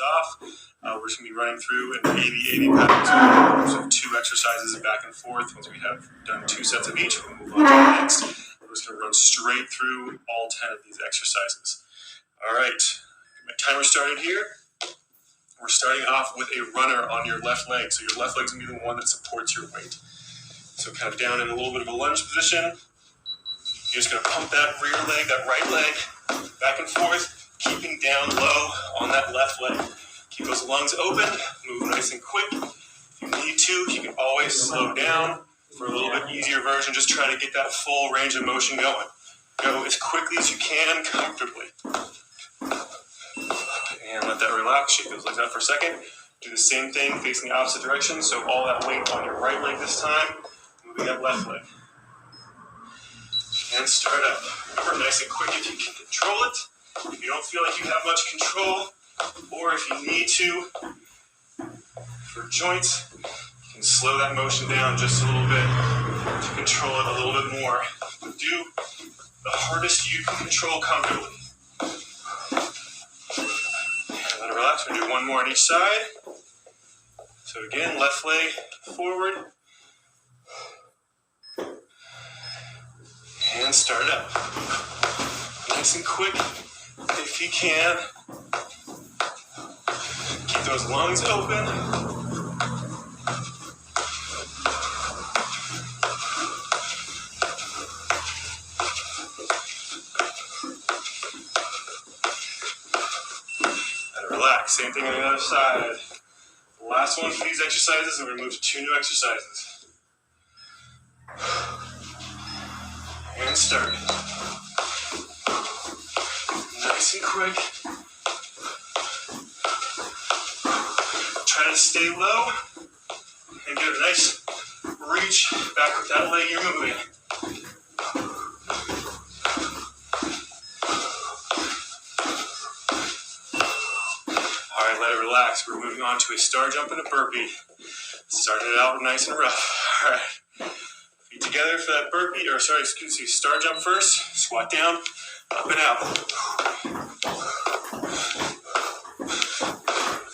off. We're just going to be running through an 80-80 pattern. So 2 exercises back and forth. Once we have done 2 sets of each, we'll move on to the next. We're just going to run straight through all 10 of these exercises. All right, get my timer started here. We're starting off with a runner on your left leg. So your left leg's going to be the one that supports your weight. So kind of down in a little bit of a lunge position. You're just going to pump that rear leg, that right leg, back and forth, keeping down low on that left leg. Keep those lungs open, move nice and quick. If you need to, you can always slow down for a little bit easier version. Just try to get that full range of motion going. Go as quickly as you can, comfortably. And let that relax. Shake those legs out for a second. Do the same thing facing the opposite direction. So all that weight on your right leg this time, moving that left leg. And start up. Remember, nice and quick if you can control it. If you don't feel like you have much control, or if you need to, for joints, you can slow that motion down just a little bit to control it a little bit more. Do the hardest you can control comfortably. And let it relax. We're going to do one more on each side. So again, left leg forward. And start up. Nice and quick, if you can. Keep those lungs open. And relax. Same thing on the other side. The last one for these exercises, and we're going to move to 2 new exercises. And start. Nice and quick. Try to stay low and get a nice reach back with that leg you're moving. All right, let it relax. We're moving on to a star jump and a burpee. Starting it out nice and rough. All right. Feet together for that burpee, or sorry, excuse me, star jump first. Squat down, up and out.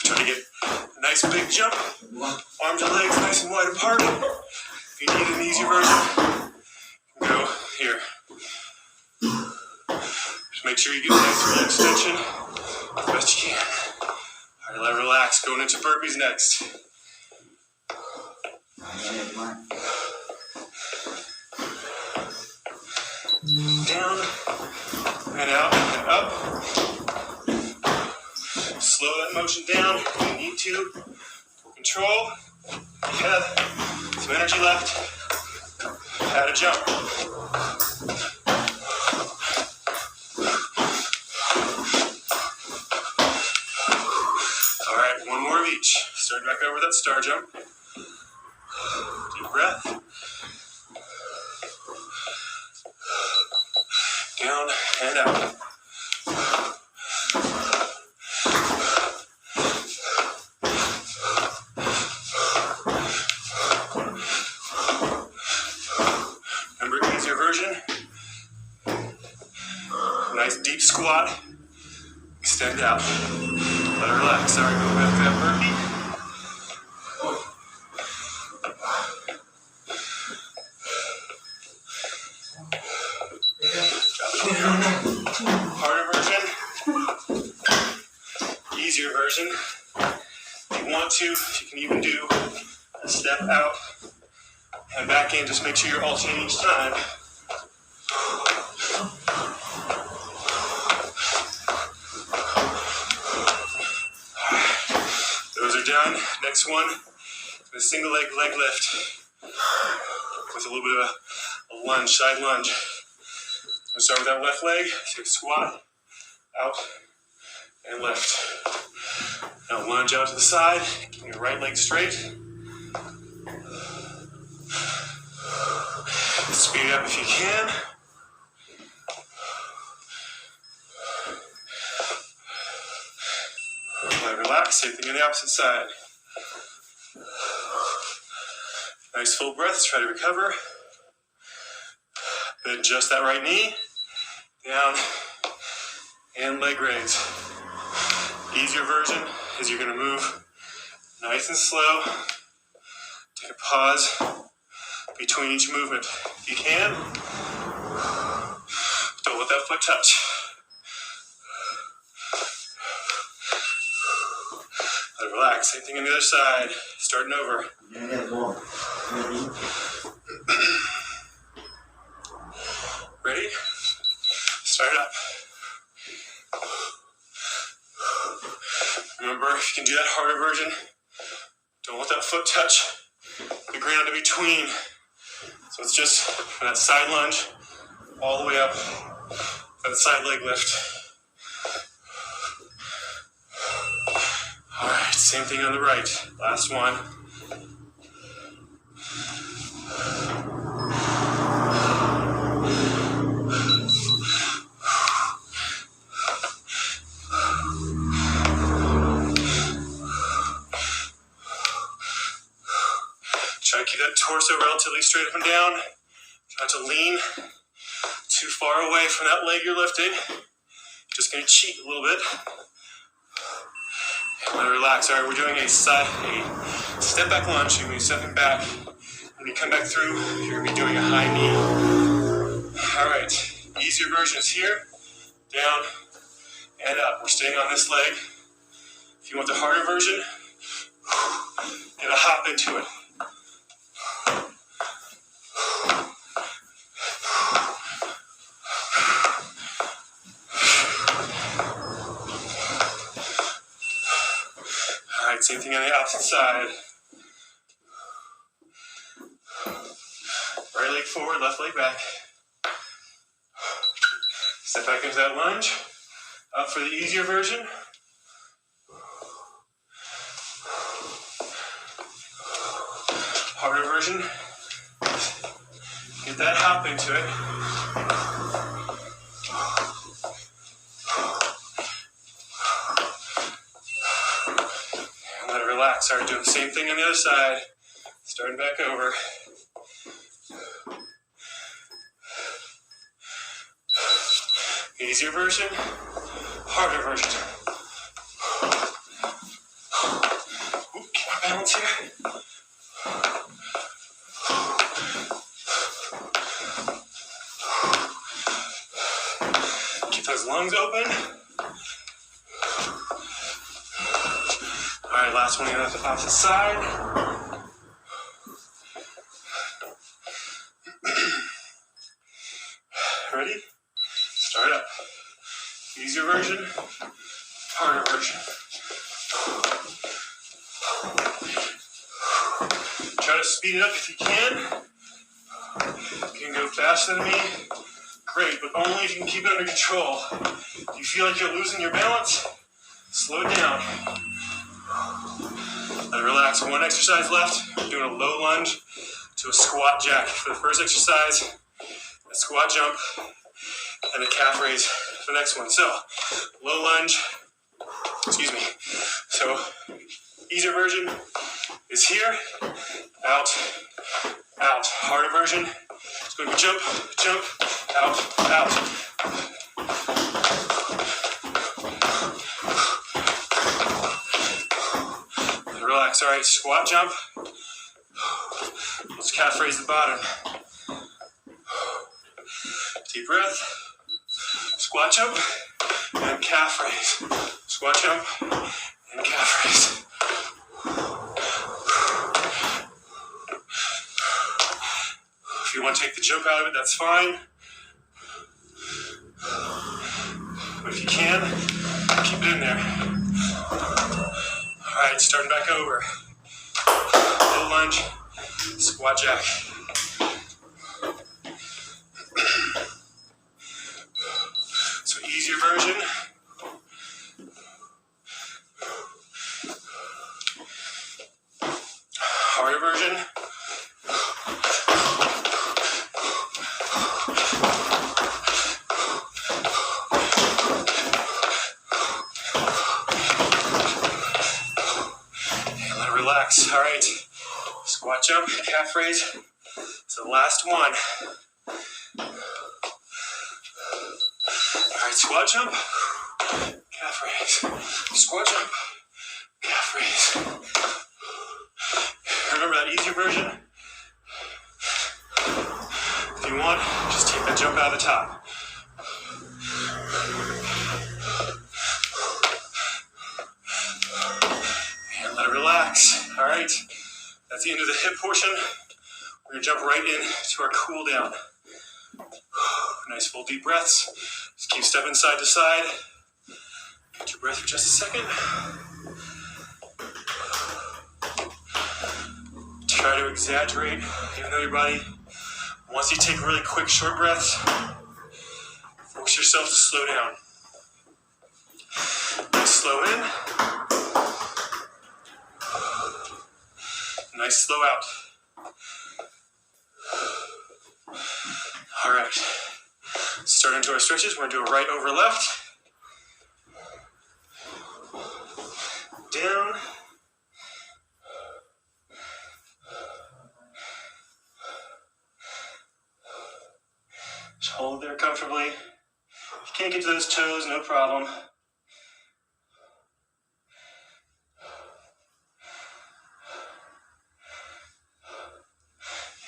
Try to get a nice big jump. Arms and legs nice and wide apart. If you need an easier version, go here. Just make sure you get a nice real extension as best you can. All right, let it relax. Going into burpees next. Down and out and up. Slow that motion down if you need to. For control, you have some energy left. Add a jump. All right, one more of each. Start back over that star jump. Deep breath. Down and out. Remember, easier version. Nice deep squat. Extend out. Let it relax. All right, go back to that burpee. Harder version, easier version. If you want to, you can even do a step out and back in. Just make sure you're alternating each time. Those are done. Next one, a single leg lift with a little bit of a lunge, side lunge. We'll start with that left leg. So squat, out, and lift. Now lunge out to the side. Keep your right leg straight. Speed it up if you can. Let it relax. Same thing on the opposite side. Nice full breaths. Try to recover. Then adjust that right knee. Down and leg raise. Easier version is you're going to move nice and slow. Take a pause between each movement. If you can, don't let that foot touch. Let it relax. Same thing on the other side. Starting over. Ready? Start it up. Remember, if you can do that harder version, don't let that foot touch the ground in between. So it's just from that side lunge all the way up, that side leg lift. All right, same thing on the right. Last one. Try to keep that torso relatively straight up and down. Try not to lean too far away from that leg you're lifting. Just going to cheat a little bit. And let it relax. All right, we're doing a step back lunge. You're going to be stepping back. When you come back through, you're going to be doing a high knee. All right, easier version is here, down, and up. We're staying on this leg. If you want the harder version, get a hop into it. All right, same thing on the opposite side. Right leg forward, left leg back. Step back into that lunge. Up for the easier version. Harder version. Get that hop into it. And let it relax. All right, doing the same thing on the other side. Starting back over. Easier version, harder version. Ooh, keep my balance here. Keep those lungs open. All right, last one on the opposite side. Ready? Start up. Easier version, harder version. Try to speed it up if you can. You can go faster than me. Great, but only if you can keep it under control. If you feel like you're losing your balance, slow it down. Let it relax. One exercise left. We're doing a low lunge to a squat jack. For the first exercise, a squat jump, and a calf raise for the next one. So, low lunge, So, easier version is here, out, out. Harder version is going to be jump, jump, out, out. Relax. All right, squat jump. Let's calf raise the bottom. Deep breath. Squat jump and calf raise. Squat jump and calf raise. If you want to take the jump out of it, that's fine. But if you can, keep it in there. All right, starting back over. Low lunge, squat jack. So easier version. Harder version. And let it relax. All right. Squat jump, calf raise. It's the last one. All right, squat jump, calf raise. Squat jump, version. If you want, just take that jump out of the top. And let it relax. All right, that's the end of the hip portion. We're gonna jump right into our cool down. Nice full deep breaths. Just keep stepping side to side. Get your breath for just a second. Try to exaggerate, even though your body wants you to take really quick, short breaths. Force yourself to slow down. Nice slow in. Nice slow out. All right. Start into our stretches. We're going to do a right over left. Down. Just hold there comfortably. If you can't get to those toes, no problem.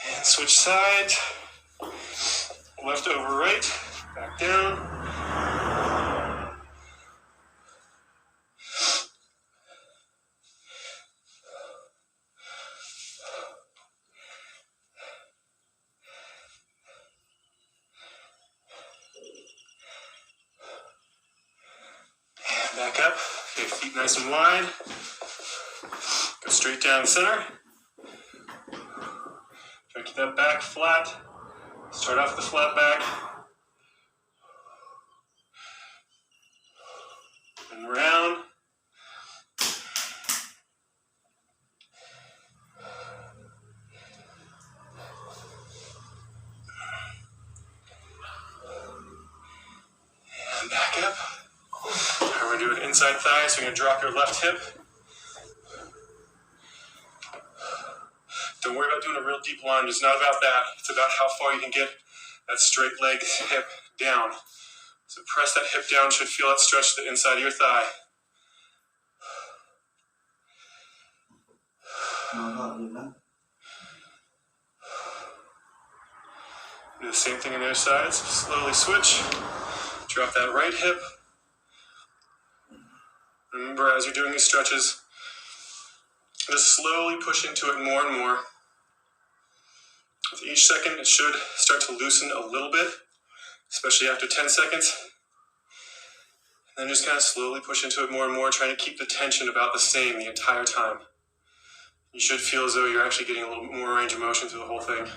And switch sides. Left over right. Back down. And back up. Okay, feet nice and wide. Go straight down the center. Try to keep that back flat. Start off with the flat back. And round. And back up. We're going to do an inside thigh, so you're going to drop your left hip. Don't worry about doing a real deep lunge. It's not about that. It's about how far you can get that straight leg hip down. So press that hip down. Should feel that stretch to the inside of your thigh. Do the same thing on the other side. So slowly switch. Drop that right hip. Remember, as you're doing these stretches, just slowly push into it more and more. With each second, it should start to loosen a little bit, especially after 10 seconds. And then just kind of slowly push into it more and more, trying to keep the tension about the same the entire time. You should feel as though you're actually getting a little bit more range of motion through the whole thing.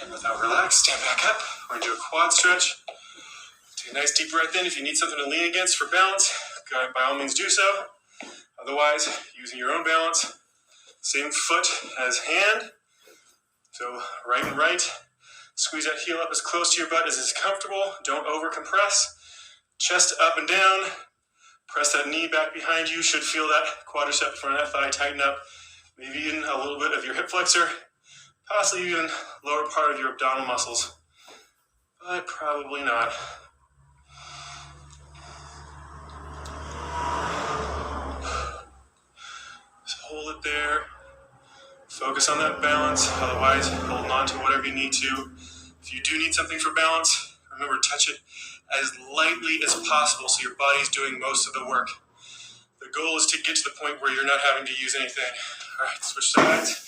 And without relax, stand back up. We're going to do a quad stretch. Take a nice deep breath in. If you need something to lean against for balance, by all means do so. Otherwise, using your own balance, same foot as hand. So right and right. Squeeze that heel up as close to your butt as is comfortable. Don't over compress. Chest up and down. Press that knee back behind you. Should feel that quadricep front of that thigh tighten up. Maybe even a little bit of your hip flexor. Possibly even lower part of your abdominal muscles. But probably not. Just hold it there. Focus on that balance. Otherwise, holding on to whatever you need to. If you do need something for balance, remember, touch it as lightly as possible so your body's doing most of the work. The goal is to get to the point where you're not having to use anything. All right, switch sides.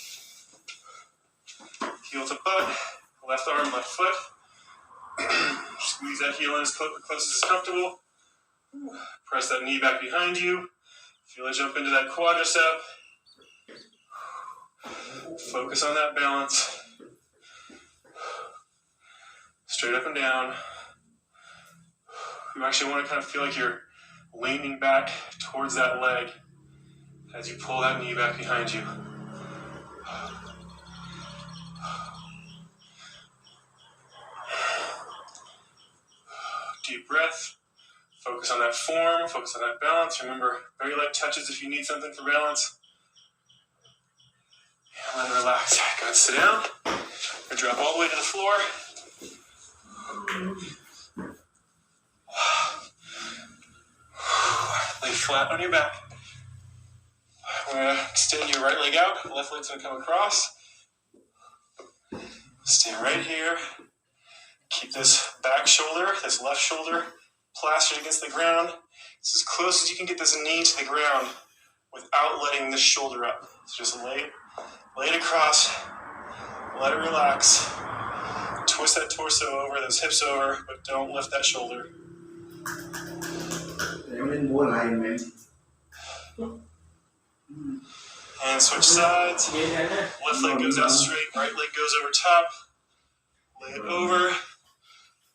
Heel to butt, left arm, left foot. Squeeze that heel in as close as is comfortable. Press that knee back behind you. Feel it jump into that quadricep. Focus on that balance. Straight up and down. You actually want to kind of feel like you're leaning back towards that leg as you pull that knee back behind you. Deep breath. Focus on that form. Focus on that balance. Remember, very light touches if you need something for balance. And let it relax. Go ahead and sit down. And drop all the way to the floor. Lay flat on your back. We're going to extend your right leg out. Left leg's going to come across. Stay right here. Keep this back shoulder, this left shoulder, plastered against the ground. It's as close as you can get this knee to the ground without letting this shoulder up. So just lay it across, let it relax. Twist that torso over, those hips over, but don't lift that shoulder. And switch sides. Left leg goes out straight, right leg goes over top. Lay it over.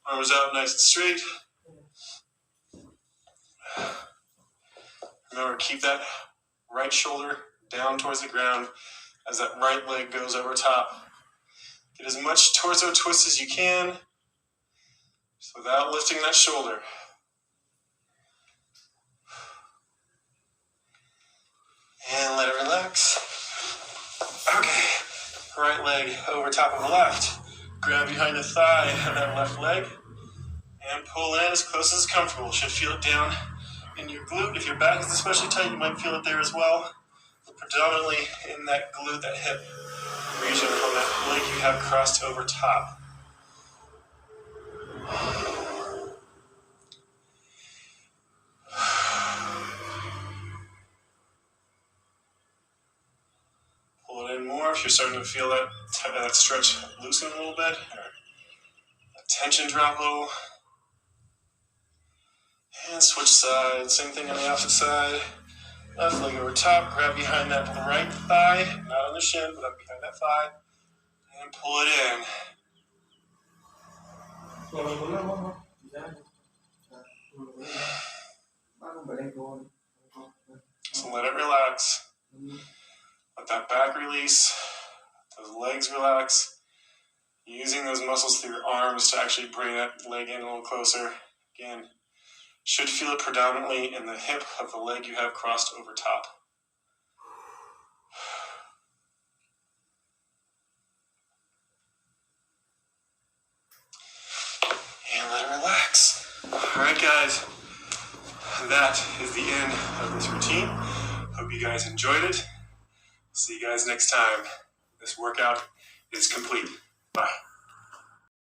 Arms out nice and straight. Remember, keep that right shoulder down towards the ground as that right leg goes over top. Get as much torso twist as you can, just without lifting that shoulder. And let it relax. Okay, right leg over top of the left. Grab behind the thigh of that left leg and pull in as close as comfortable. Should feel it down in your glute. If your back is especially tight, you might feel it there as well. But predominantly in that glute, that hip region from that leg you have crossed over top. Pull it in more if you're starting to feel that stretch loosen a little bit, or that tension drop a little. And switch sides. Same thing on the opposite side. Left leg over top. Grab behind that right thigh, not on the shin, but up behind that thigh, and pull it in. So let it relax. Let that back release. Those legs relax. Using those muscles through your arms to actually bring that leg in a little closer. Again, should feel it predominantly in the hip of the leg you have crossed over top. And let it relax. All right, guys. That is the end of this routine. Hope you guys enjoyed it. See you guys next time. This workout is complete. Bye.